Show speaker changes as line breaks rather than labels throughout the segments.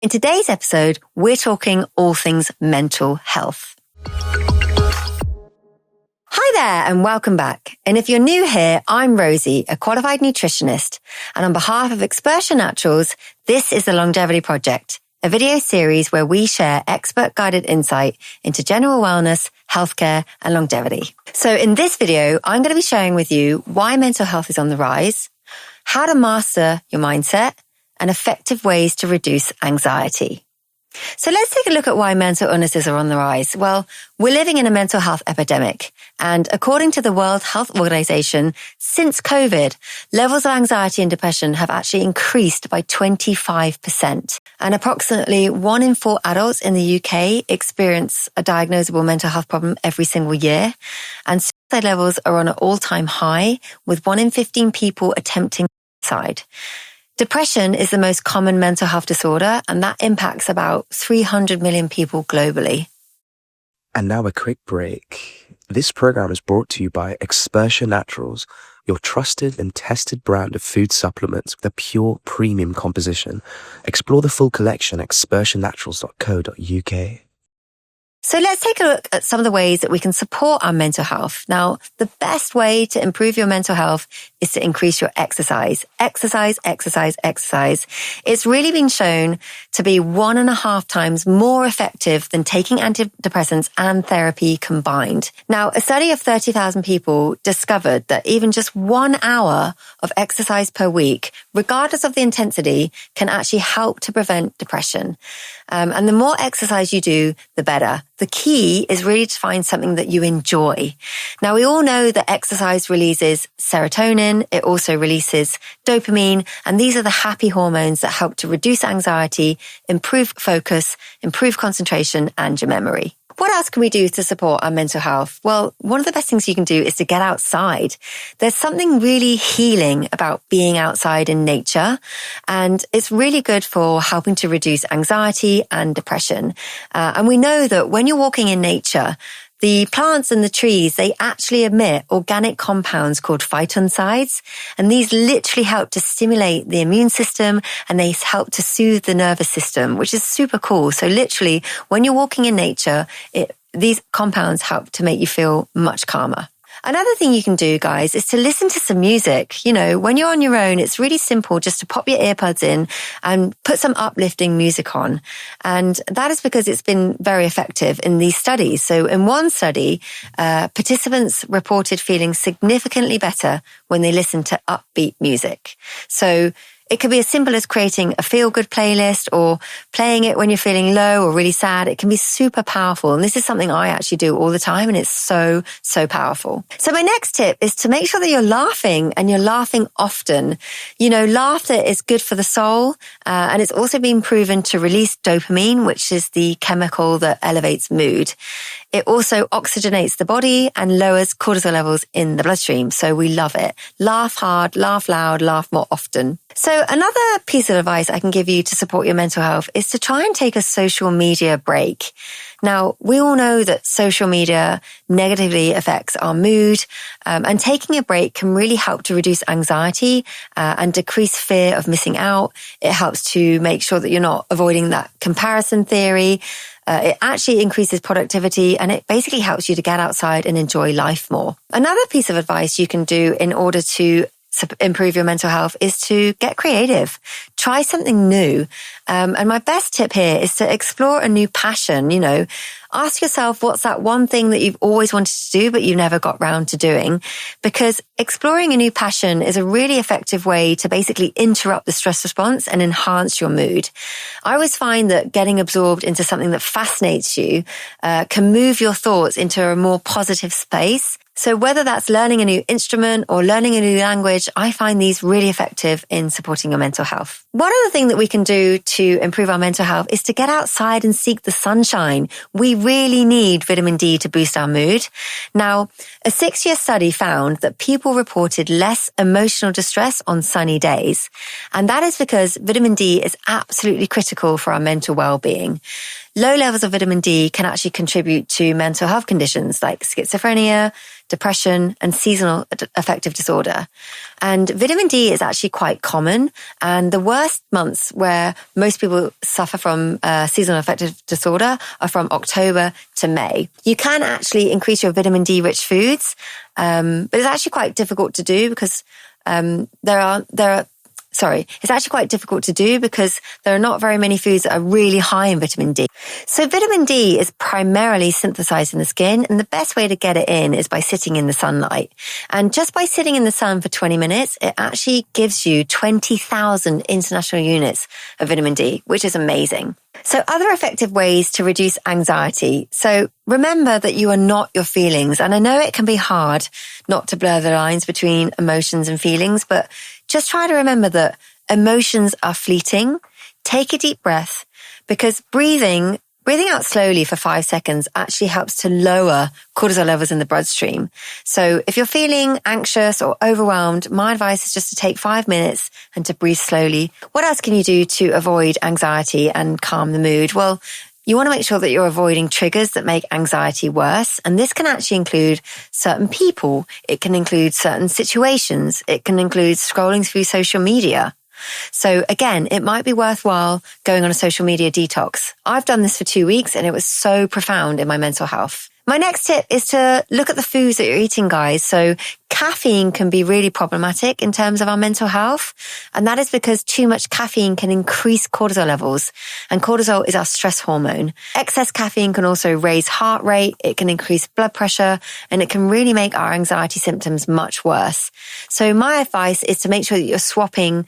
In today's episode, we're talking all things mental health. Hi there and welcome back. And if you're new here, I'm Rosie, a qualified nutritionist. And on behalf of Expertia Naturals, this is the Longevity Project, a video series where we share expert-guided insight into general wellness, healthcare, and longevity. So in this video, I'm going to be sharing with you why mental health is on the rise, how to master your mindset, and effective ways to reduce anxiety. So let's take a look at why mental illnesses are on the rise. Well, we're living in a mental health epidemic. And according to the World Health Organization, since COVID, levels of anxiety and depression have actually increased by 25%. And approximately 1 in 4 adults in the UK experience a diagnosable mental health problem every single year. And suicide levels are on an all-time high, with 1 in 15 people attempting suicide. Depression is the most common mental health disorder, and that impacts about 300 million people globally.
And now a quick break. This program is brought to you by Expertia Naturals, your trusted and tested brand of food supplements with a pure premium composition. Explore the full collection at expertianaturals.co.uk.
So let's take a look at some of the ways that we can support our mental health. Now, the best way to improve your mental health is to increase your exercise. Exercise. It's really been shown to be 1.5 times more effective than taking antidepressants and therapy combined. Now, a study of 30,000 people discovered that even just 1 hour of exercise per week, regardless of the intensity, can actually help to prevent depression. And the more exercise you do, the better. The key is really to find something that you enjoy. Now, we all know that exercise releases serotonin. It also releases dopamine. And these are the happy hormones that help to reduce anxiety, improve focus, improve concentration, and your memory. What else can we do to support our mental health? Well, one of the best things you can do is to get outside. There's something really healing about being outside in nature, and it's really good for helping to reduce anxiety and depression. And we know that when you're walking in nature, the plants and the trees, they actually emit organic compounds called phytoncides, and these literally help to stimulate the immune system, and they help to soothe the nervous system, which is super cool. So literally, when you're walking in nature, these compounds help to make you feel much calmer. Another thing you can do, guys, is to listen to some music. You know, when you're on your own, it's really simple just to pop your earbuds in and put some uplifting music on. And that is because it's been very effective in these studies. So in one study, participants reported feeling significantly better when they listened to upbeat music. So it could be as simple as creating a feel-good playlist or playing it when you're feeling low or really sad. It can be super powerful. And this is something I actually do all the time, and it's so powerful. So my next tip is to make sure that you're laughing, and you're laughing often. You know, laughter is good for the soul, and it's also been proven to release dopamine, which is the chemical that elevates mood. It also oxygenates the body and lowers cortisol levels in the bloodstream. So we love it. Laugh hard, laugh loud, laugh more often. So another piece of advice I can give you to support your mental health is to try and take a social media break. Now, we all know that social media negatively affects our mood, and taking a break can really help to reduce anxiety and decrease fear of missing out. It helps to make sure that you're not avoiding that comparison theory. It actually increases productivity, and it basically helps you to get outside and enjoy life more. Another piece of advice you can do in order to improve your mental health is to get creative. Try something new. And my best tip here is to explore a new passion. You know, ask yourself, what's that one thing that you've always wanted to do, but you never got round to doing? Because exploring a new passion is a really effective way to basically interrupt the stress response and enhance your mood. I always find that getting absorbed into something that fascinates you can move your thoughts into a more positive space. So whether that's learning a new instrument or learning a new language, I find these really effective in supporting your mental health. One other thing that we can do to improve our mental health is to get outside and seek the sunshine. We really need vitamin D to boost our mood. Now, a 6-year study found that people reported less emotional distress on sunny days. And that is because vitamin D is absolutely critical for our mental well-being. low levels of vitamin D can actually contribute to mental health conditions like schizophrenia, depression, and seasonal affective disorder. And vitamin D is actually quite common. And the worst months where most people suffer from seasonal affective disorder are from October to May. You can actually increase your vitamin D rich foods, but it's actually quite difficult to do because it's actually quite difficult to do because there are not very many foods that are really high in vitamin D. So vitamin D is primarily synthesized in the skin, and the best way to get it in is by sitting in the sunlight. And just by sitting in the sun for 20 minutes, it actually gives you 20,000 international units of vitamin D, which is amazing. So other effective ways to reduce anxiety. So remember that you are not your feelings. And I know it can be hard not to blur the lines between emotions and feelings, but just try to remember that emotions are fleeting. Take a deep breath, because breathing out slowly for 5 seconds actually helps to lower cortisol levels in the bloodstream. So if you're feeling anxious or overwhelmed, my advice is just to take 5 minutes and to breathe slowly. What else can you do to avoid anxiety and calm the mood? Well, you want to make sure that you're avoiding triggers that make anxiety worse. And this can actually include certain people. It can include certain situations. It can include scrolling through social media. So again, it might be worthwhile going on a social media detox. I've done this for 2 weeks and it was so profound in my mental health. My next tip is to look at the foods that you're eating, guys. So caffeine can be really problematic in terms of our mental health. And that is because too much caffeine can increase cortisol levels. And cortisol is our stress hormone. Excess caffeine can also raise heart rate. It can increase blood pressure, and it can really make our anxiety symptoms much worse. So my advice is to make sure that you're swapping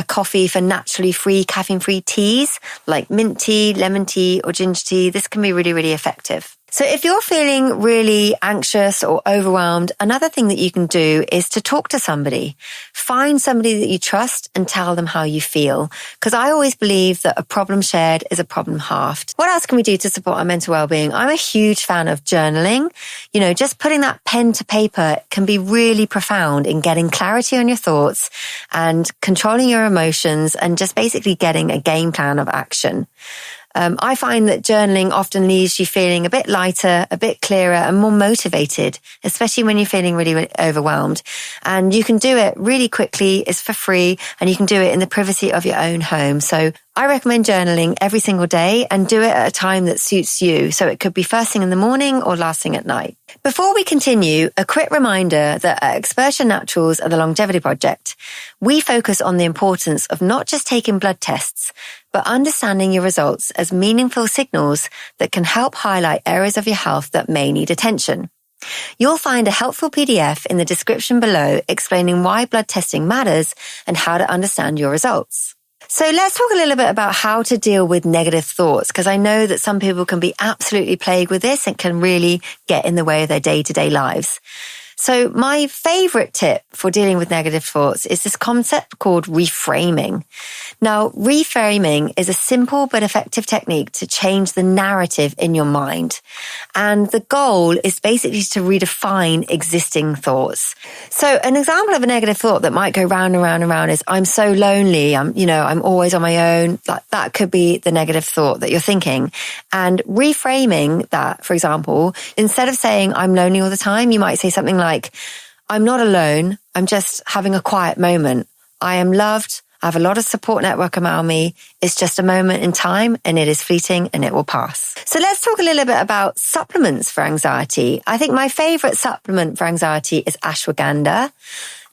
coffee for naturally free, caffeine-free teas like mint tea, lemon tea, or ginger tea. This can be really, really effective. So if you're feeling really anxious or overwhelmed, another thing that you can do is to talk to somebody. Find somebody that you trust and tell them how you feel. Because I always believe that a problem shared is a problem halved. What else can we do to support our mental well-being? I'm a huge fan of journaling. You know, just putting that pen to paper can be really profound in getting clarity on your thoughts and controlling your emotions and just basically getting a game plan of action. I find that journaling often leaves you feeling a bit lighter, a bit clearer and more motivated, especially when you're feeling really, really overwhelmed. And you can do it really quickly. It's for free and you can do it in the privacy of your own home. So I recommend journaling every single day and do it at a time that suits you. So it could be first thing in the morning or last thing at night. Before we continue, a quick reminder that at Expertia Naturals at the Longevity Project, we focus on the importance of not just taking blood tests, but understanding your results as meaningful signals that can help highlight areas of your health that may need attention. You'll find a helpful PDF in the description below explaining why blood testing matters and how to understand your results. So let's talk a little bit about how to deal with negative thoughts, because I know that some people can be absolutely plagued with this and can really get in the way of their day-to-day lives. So my favorite tip for dealing with negative thoughts is this concept called reframing. Now, reframing is a simple but effective technique to change the narrative in your mind. And the goal is basically to redefine existing thoughts. So an example of a negative thought that might go round and round and round is, I'm so lonely. I'm always on my own. That could be the negative thought that you're thinking. And reframing that, for example, instead of saying I'm lonely all the time, you might say something like, I'm not alone. I'm just having a quiet moment. I am loved. I have a lot of support network around me. It's just a moment in time and it is fleeting and it will pass. So let's talk a little bit about supplements for anxiety. I think my favorite supplement for anxiety is ashwagandha.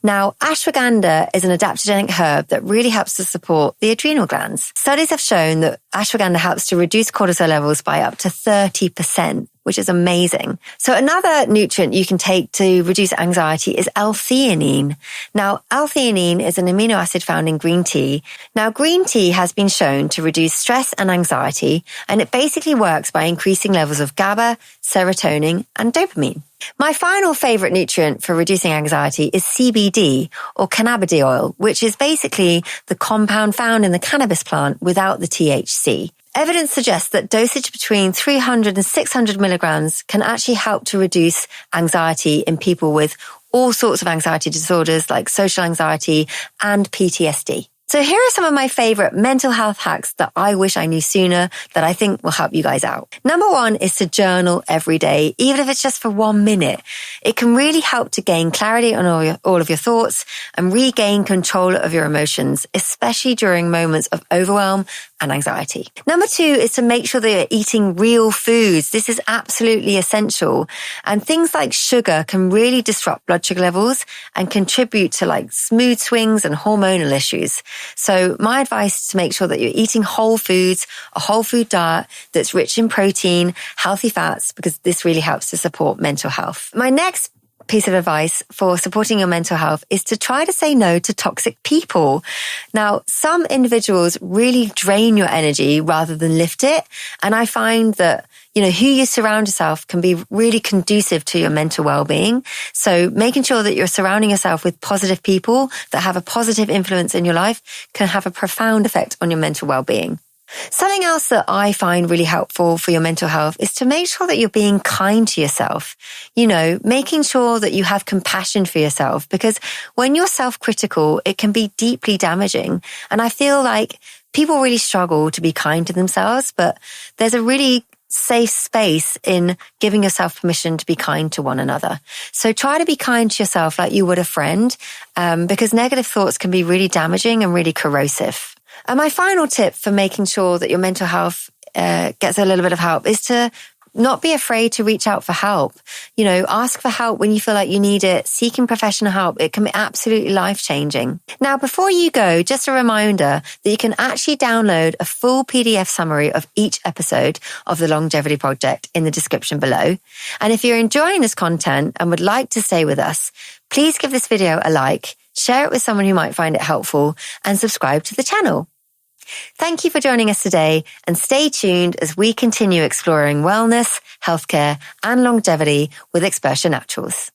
Now, ashwagandha is an adaptogenic herb that really helps to support the adrenal glands. Studies have shown that ashwagandha helps to reduce cortisol levels by up to 30%, which is amazing. So another nutrient you can take to reduce anxiety is L-theanine. Now, L-theanine is an amino acid found in green tea. Now, green tea has been shown to reduce stress and anxiety, and it basically works by increasing levels of GABA, serotonin, and dopamine. My final favorite nutrient for reducing anxiety is CBD, or cannabidiol, which is basically the compound found in the cannabis plant without the THC. Evidence suggests that dosage between 300 and 600 milligrams can actually help to reduce anxiety in people with all sorts of anxiety disorders like social anxiety and PTSD. So here are some of my favorite mental health hacks that I wish I knew sooner that I think will help you guys out. Number one is to journal every day, even if it's just for 1 minute. It can really help to gain clarity on all of your thoughts and regain control of your emotions, especially during moments of overwhelm and anxiety. Number two is to make sure that you're eating real foods. This is absolutely essential. And things like sugar can really disrupt blood sugar levels and contribute to like mood swings and hormonal issues. So my advice is to make sure that you're eating whole foods, a whole food diet that's rich in protein, healthy fats, because this really helps to support mental health. My next piece of advice for supporting your mental health is to try to say no to toxic people. Now, some individuals really drain your energy rather than lift it. And I find that, who you surround yourself can be really conducive to your mental well-being. So making sure that you're surrounding yourself with positive people that have a positive influence in your life can have a profound effect on your mental well-being. Something else that I find really helpful for your mental health is to make sure that you're being kind to yourself. Making sure that you have compassion for yourself, because when you're self-critical, it can be deeply damaging. And I feel like people really struggle to be kind to themselves, but there's a really safe space in giving yourself permission to be kind to one another. So try to be kind to yourself like you would a friend, because negative thoughts can be really damaging and really corrosive. And my final tip for making sure that your mental health gets a little bit of help is to not be afraid to reach out for help. Ask for help when you feel like you need it. Seeking professional help, it can be absolutely life-changing. Now, before you go, just a reminder that you can actually download a full PDF summary of each episode of the Longevity Project in the description below. And if you're enjoying this content and would like to stay with us, please give this video a like, share it with someone who might find it helpful, and subscribe to the channel. Thank you for joining us today, and stay tuned as we continue exploring wellness, healthcare, and longevity with Expertia Naturals.